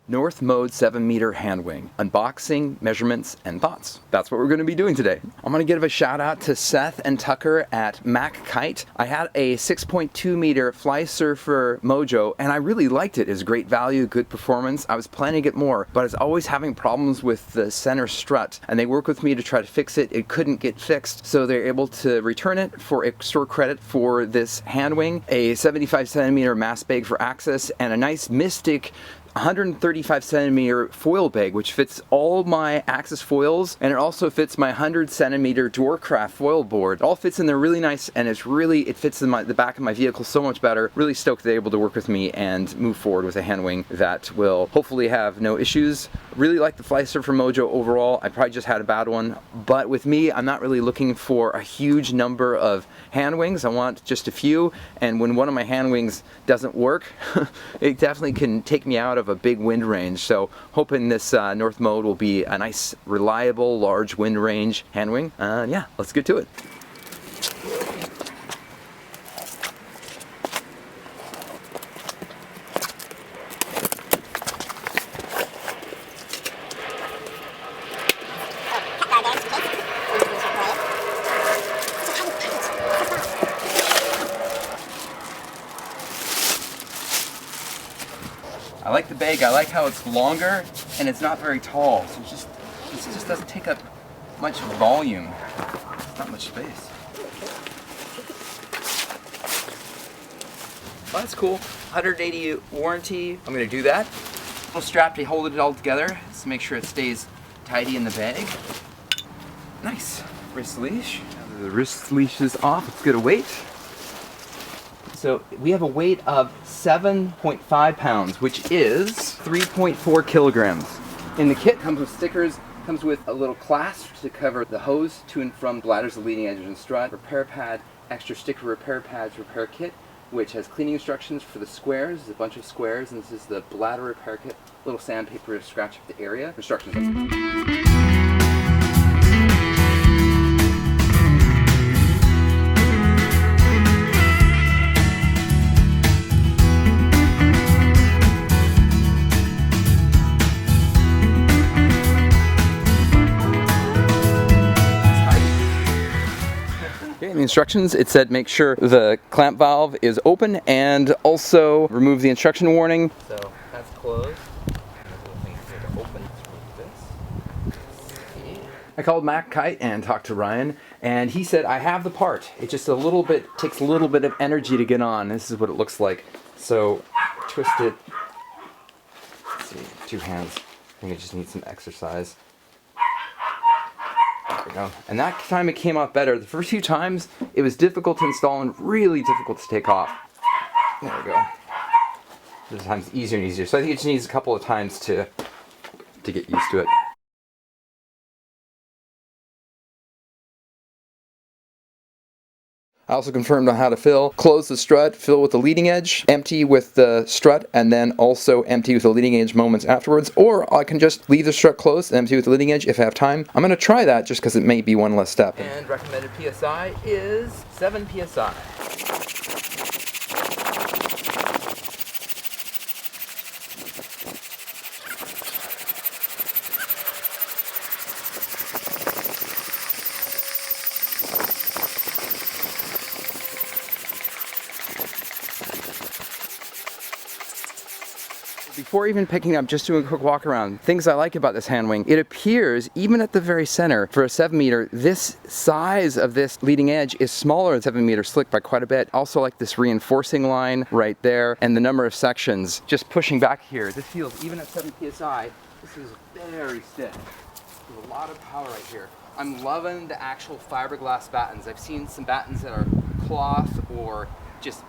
North Mode 7-meter hand wing. Unboxing, measurements, and thoughts. That's what we're going to be doing today. I'm going to give a shout out to Seth and Tucker at Mac Kite. I had a 6.2 meter Fly Surfer Mojo and I really liked it. It was great value, good performance. I was planning to get more, but I was always having problems with the center strut and they worked with me to try to fix it. It couldn't get fixed, so they're able to return it for extra credit for this hand wing, a 75 centimeter mass bag for access, and a nice Mystic 135 centimeter foil bag, which fits all my Axis foils, and it also fits my 100 centimeter Dwarcraft foil board. It all fits in there really nice, and it fits in the back of my vehicle so much better. Really stoked they're able to work with me and move forward with a hand wing that will hopefully have no issues. Really like the Fly Surfer Mojo overall. I probably just had a bad one, but with me, I'm not really looking for a huge number of hand wings. I want just a few, and when one of my hand wings doesn't work, it definitely can take me out of a big wind range. So hoping this North Mode will be a nice, reliable, large wind range hand wing. Yeah, let's get to it. I like the bag. I like how it's longer and it's not very tall. So it just doesn't take up much volume. Not much space. Well, that's cool. 180 warranty. I'm gonna do that. A little strap to hold it all together to make sure it stays tidy in the bag. Nice. Wrist leash. Now that the wrist leash is off, let's get a weight. So we have a weight of 7.5 pounds, which is 3.4 kilograms. In the kit, comes with stickers, comes with a little clasp to cover the hose to and from bladders, the leading edge and strut, repair pad, extra sticker repair pads repair kit, which has cleaning instructions for the squares. There's a bunch of squares, and this is the bladder repair kit, little sandpaper to scratch up the area. Instructions. In the instructions, it said make sure the clamp valve is open and also remove the instruction warning. So that's closed. I called Mac Kite and talked to Ryan, and he said I have the part. It just takes a little bit of energy to get on. This is what it looks like. So twist it. Let's see, 2 hands. I think it just needs some exercise. There we go. And that time it came off better. The first few times it was difficult to install and really difficult to take off. There we go. This time's easier and easier. So I think it just needs a couple of times to get used to it. I also confirmed on how to fill. Close the strut, fill with the leading edge, empty with the strut, and then also empty with the leading edge moments afterwards. Or I can just leave the strut closed and empty with the leading edge if I have time. I'm going to try that just because it may be one less step. And recommended PSI is 7 PSI. Before even picking up, just doing a quick walk around, things I like about this hand wing, it appears, even at the very center, for a 7 meter, this size of this leading edge is smaller than 7 meter slick by quite a bit. Also like this reinforcing line right there, and the number of sections. Just pushing back here, this feels, even at 7 PSI, this is very stiff. There's a lot of power right here. I'm loving the actual fiberglass battens. I've seen some battens that are cloth or just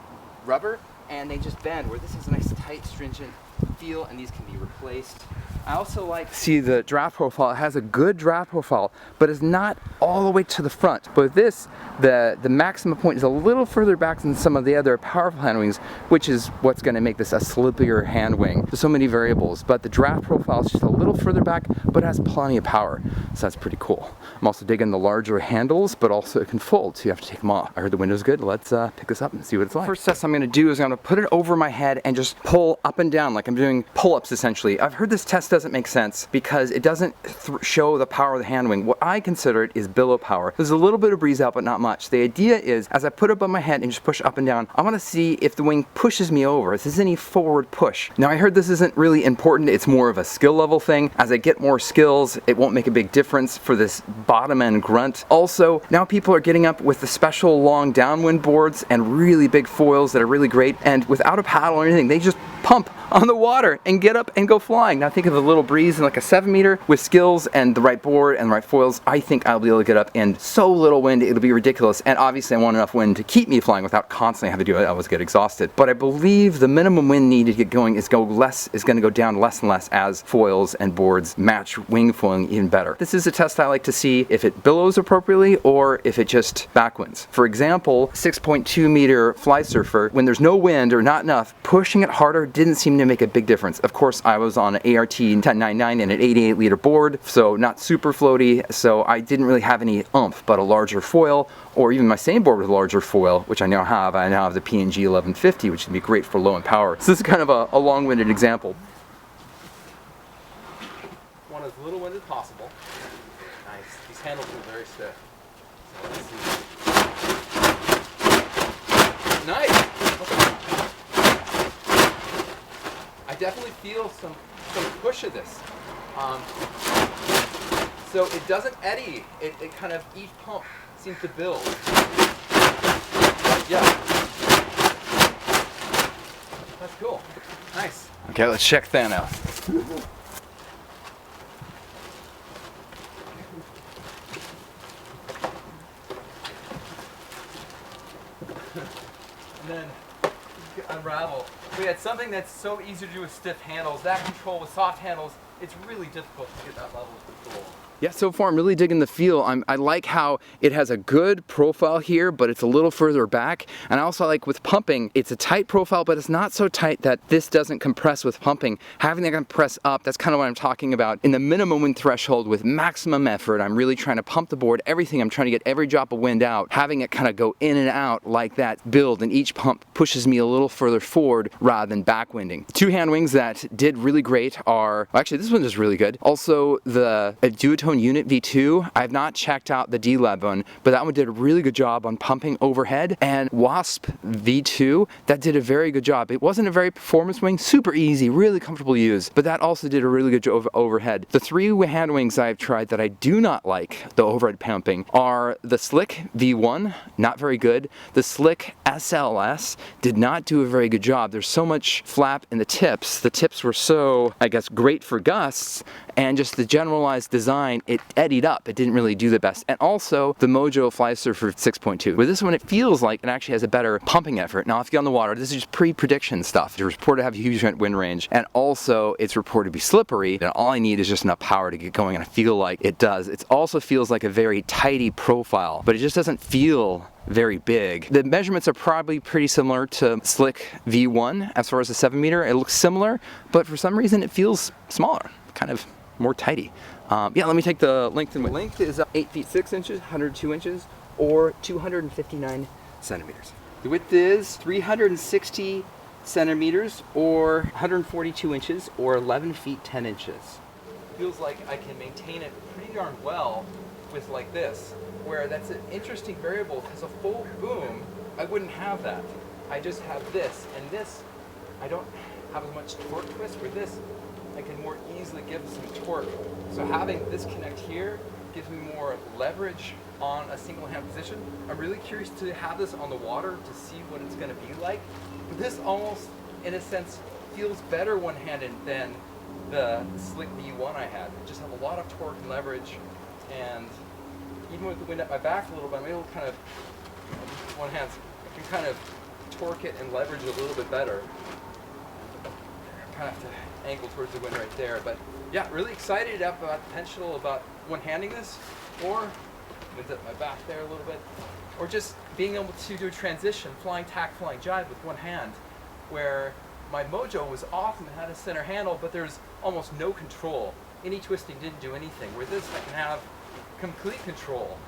rubber, and they just bend, where this is a nice tight, stringent feel, and these can be replaced. I also like to see the draft profile. It has a good draft profile, but it's not all the way to the front. But with this, the maximum point is a little further back than some of the other powerful hand wings, which is what's going to make this a slippier hand wing. There's so many variables, but the draft profile is just a little further back, but it has plenty of power. So that's pretty cool. I'm also digging the larger handles, but also it can fold, so you have to take them off. I heard the window's good. Let's pick this up and see what it's like. First test I'm going to do is I'm going to put it over my head and just pull up and down like I'm doing pull-ups essentially. I've heard this test doesn't make sense because it doesn't show the power of the hand wing. What I consider it is billow power. There's a little bit of breeze out, but not much. The idea is as I put it above my head and just push up and down, I want to see if the wing pushes me over, if there's any forward push. Now I heard this isn't really important. It's more of a skill level thing. As I get more skills, it won't make a big difference for this bottom end grunt. Also, now people are getting up with the special long downwind boards and really big foils that are really great, and without a paddle or anything, they just pump on the water and get up and go flying. Now think of a little breeze and like a 7 meter with skills and the right board and the right foils. I think I'll be able to get up in so little wind, it'll be ridiculous. And obviously I want enough wind to keep me flying without constantly having to do it. I always get exhausted. But I believe the minimum wind needed to get going is going to go down less and less as foils and boards match wing foiling even better. This is a test I like to see if it billows appropriately or if it just backwinds. For example, 6.2 meter fly surfer, when there's no wind or not enough, pushing it harder didn't seem to make a big difference. Of course, I was on an ART 1099 and an 88 liter board, so not super floaty, so I didn't really have any oomph, but a larger foil, or even my same board with a larger foil, which I now have. I now have the P&G 1150, which can be great for low end power. So this is kind of a long-winded example. Want as little wind as possible. Nice. These handles are very stiff. So let's see. Nice. Okay. I definitely feel some push of this. So it doesn't eddy. It kind of, each pump seems to build. Yeah. That's cool. Nice. Okay, let's check Thanos. And then unravel. We had something that's so easy to do with stiff handles. That control with soft handles, it's really difficult to get that level of control. Yeah, so far I'm really digging the feel. I like how it has a good profile here, but it's a little further back. And I also like with pumping, it's a tight profile, but it's not so tight that this doesn't compress with pumping. Having that compress up, that's kind of what I'm talking about. In the minimum wind threshold with maximum effort, I'm really trying to pump the board, everything. I'm trying to get every drop of wind out. Having it kind of go in and out like that build, and each pump pushes me a little further forward rather than backwinding. Two hand wings that did really great are, well, actually this one is really good. Also the Duotone Unit V2, I've not checked out the D-Lab one, but that one did a really good job on pumping overhead. And Wasp V2, that did a very good job. It wasn't a very performance wing, super easy, really comfortable to use, but that also did a really good job overhead. The three hand wings I've tried that I do not like the overhead pumping are the Slick V1, not very good. The Slick SLS did not do a very good job. There's so much flap in the tips. The tips were so, I guess, great for gusts, and just the generalized design, it eddied up. It didn't really do the best. And also the Mojo Fly Surfer 6.2. With this one, it feels like it actually has a better pumping effort. Now, if you get on the water, this is just pre-prediction stuff. It's reported to have a huge wind range, and also it's reported to be slippery, and all I need is just enough power to get going, and I feel like it does. It also feels like a very tidy profile, but it just doesn't feel very big. The measurements are probably pretty similar to Slick V1 as far as the 7 meter. It looks similar, but for some reason it feels smaller, kind of more tidy. Yeah, let me take the length and width. Length is 8 feet 6 inches, 102 inches, or 259 centimeters. The width is 360 centimeters, or 142 inches, or 11 feet 10 inches. Feels like I can maintain it pretty darn well with like this, where that's an interesting variable, because a full boom, I wouldn't have that. I just have this, and this, I don't have as much torque twist. With this, I can more easily give some torque. So having this connect here gives me more leverage on a single hand position. I'm really curious to have this on the water to see what it's going to be like. But this almost, in a sense, feels better one-handed than the Slick V1 I had. I just have a lot of torque and leverage, and even with the wind at my back a little bit, I'm able to kind of, one hand, I can kind of torque it and leverage a little bit better. kind of have to angle towards the wind right there. But yeah, really excited about the potential about one-handing this, or winds at my back there a little bit, or just being able to do a transition, flying tack, flying jive with one hand, where my mojo was awesome and had a center handle, but there's almost no control. Any twisting didn't do anything. Where this, I can have complete control.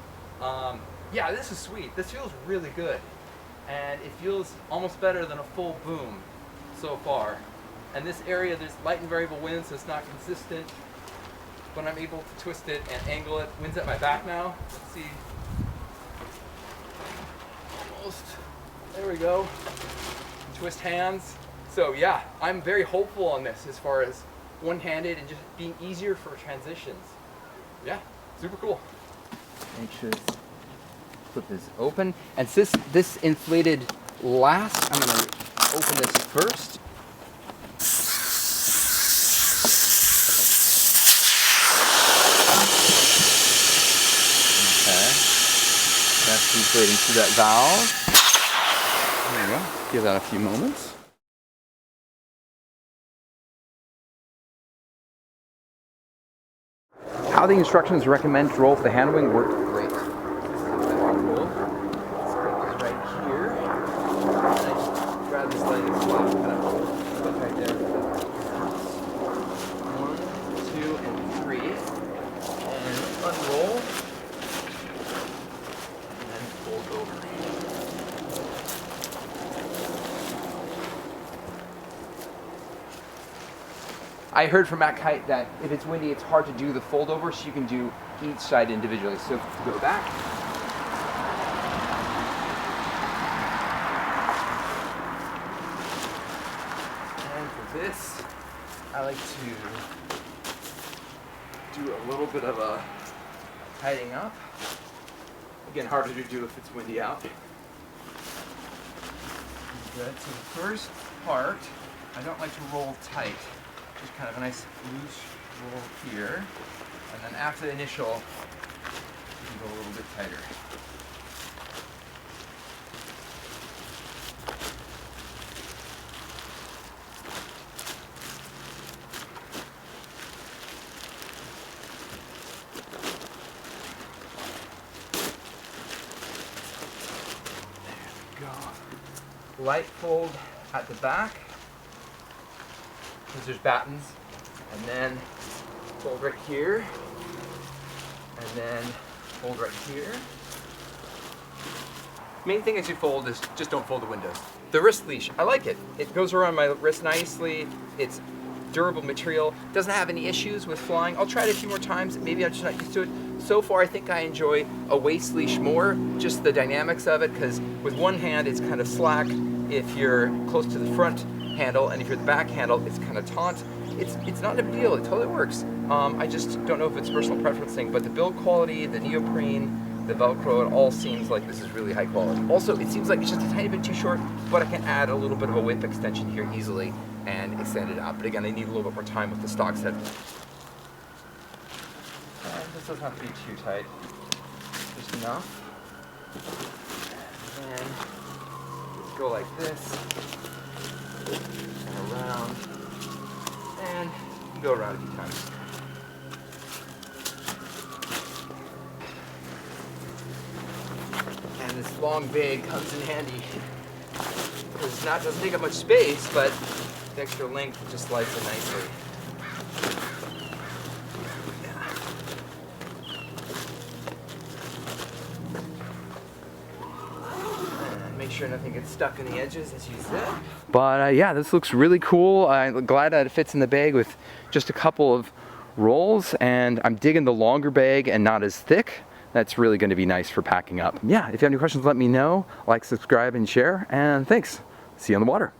Yeah, this is sweet. This feels really good. And it feels almost better than a full boom so far. And this area, there's light and variable wind, so it's not consistent. But I'm able to twist it and angle it. Wind's at my back now. Let's see. Almost. There we go. Twist hands. So yeah, I'm very hopeful on this as far as one-handed and just being easier for transitions. Yeah, super cool. Make sure this flip is open. And since this inflated last, I'm gonna open this first. Okay, that's inflating through that valve. There you go, give that a few moments. How the instructions recommend to roll for the hand wing worked great. This is right here. And I just grab this leg and slap, kind of put right there. 1, 2, and 3. And unroll. And then fold over. I heard from Matt Kite that if it's windy, it's hard to do the fold over, so you can do each side individually. So to go back. And for this, I like to do a little bit of a tidying up. Again, harder to do if it's windy out. Good. So the first part, I don't like to roll tight. Just kind of a nice loose roll here, and then after the initial, you can go a little bit tighter. There we go. Light fold at the back. Because there's battens, and then fold right here, and then fold right here. Main thing as you fold is just don't fold the windows. The wrist leash, I like it. It goes around my wrist nicely. It's durable material. Doesn't have any issues with flying. I'll try it a few more times. Maybe I'm just not used to it. So far, I think I enjoy a waist leash more, just the dynamics of it, because with one hand, it's kind of slack if you're close to the front handle, and if you're the back handle, it's kind of taut. It's not a big deal. It totally works. I just don't know if it's personal preference thing, but the build quality, the neoprene, the Velcro, it all seems like this is really high quality. Also, it seems like it's just a tiny bit too short, but I can add a little bit of a whip extension here easily and extend it out. But again, I need a little bit more time with the stock set. And this doesn't have to be too tight, just enough. And then let's go like this. And around, and go around a few times. And this long bag comes in handy because it doesn't take up much space, but the extra length just slides it nicely. Make sure nothing gets stuck in the edges, as you said. But yeah, this looks really cool. I'm glad that it fits in the bag with just a couple of rolls, and I'm digging the longer bag and not as thick. That's really going to be nice for packing up. Yeah, if you have any questions, let me know. Like, subscribe, and share, and thanks. See you on the water.